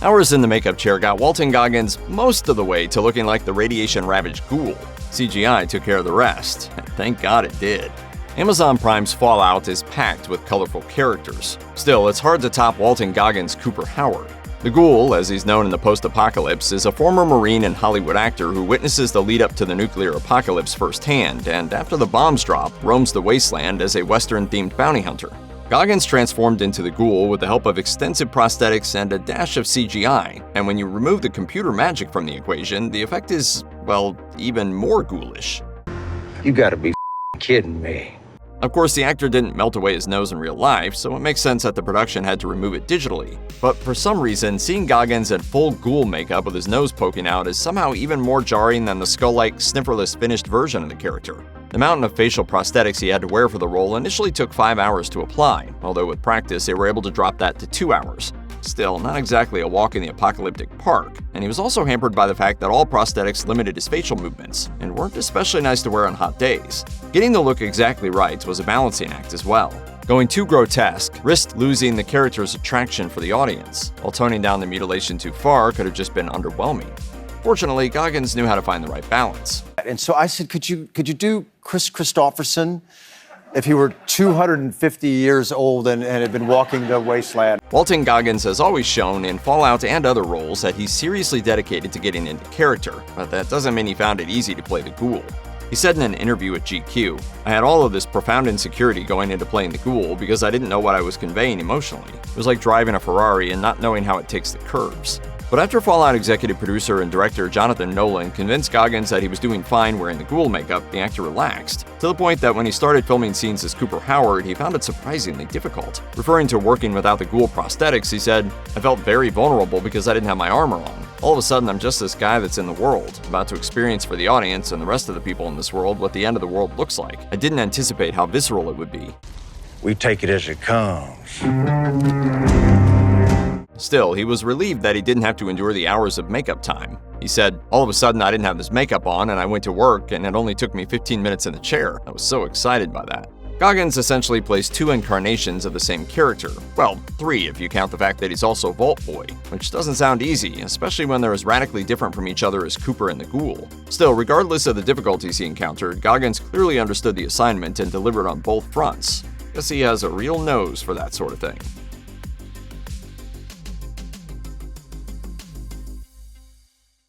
Hours in the makeup chair got Walton Goggins most of the way to looking like the radiation-ravaged Ghoul. CGI took care of the rest, and thank God it did. Amazon Prime's Fallout is packed with colorful characters. Still, it's hard to top Walton Goggins' Cooper Howard. The Ghoul, as he's known in the post-apocalypse, is a former Marine and Hollywood actor who witnesses the lead-up to the nuclear apocalypse firsthand, and after the bombs drop, roams the wasteland as a Western-themed bounty hunter. Goggins transformed into the Ghoul with the help of extensive prosthetics and a dash of CGI, and when you remove the computer magic from the equation, the effect is, well, even more ghoulish. You gotta be kidding me. Of course, the actor didn't melt away his nose in real life, so it makes sense that the production had to remove it digitally. But for some reason, seeing Goggins in full Ghoul makeup with his nose poking out is somehow even more jarring than the skull-like, snifferless finished version of the character. The mountain of facial prosthetics he had to wear for the role initially took 5 hours to apply, although with practice they were able to drop that to 2 hours. Still, not exactly a walk in the apocalyptic park, and he was also hampered by the fact that all prosthetics limited his facial movements, and weren't especially nice to wear on hot days. Getting the look exactly right was a balancing act as well. Going too grotesque risked losing the character's attraction for the audience, while toning down the mutilation too far could have just been underwhelming. Fortunately, Goggins knew how to find the right balance. And so I said, could you do Chris Christopherson if he were 250 years old and had been walking the wasteland? Walton Goggins has always shown in Fallout and other roles that he's seriously dedicated to getting into character, but that doesn't mean he found it easy to play the Ghoul. He said in an interview with GQ, "I had all of this profound insecurity going into playing the Ghoul because I didn't know what I was conveying emotionally. It was like driving a Ferrari and not knowing how it takes the curves." But after Fallout executive producer and director Jonathan Nolan convinced Goggins that he was doing fine wearing the Ghoul makeup, the actor relaxed, to the point that when he started filming scenes as Cooper Howard, he found it surprisingly difficult. Referring to working without the Ghoul prosthetics, he said, "I felt very vulnerable because I didn't have my armor on. All of a sudden, I'm just this guy that's in the world, about to experience for the audience and the rest of the people in this world what the end of the world looks like. I didn't anticipate how visceral it would be." We take it as it comes. Still, he was relieved that he didn't have to endure the hours of makeup time. He said, "All of a sudden I didn't have this makeup on and I went to work and it only took me 15 minutes in the chair. I was so excited by that." Goggins essentially plays 2 incarnations of the same character. Well, 3 if you count the fact that he's also Vault Boy, which doesn't sound easy, especially when they're as radically different from each other as Cooper and the Ghoul. Still, regardless of the difficulties he encountered, Goggins clearly understood the assignment and delivered on both fronts. Guess he has a real nose for that sort of thing.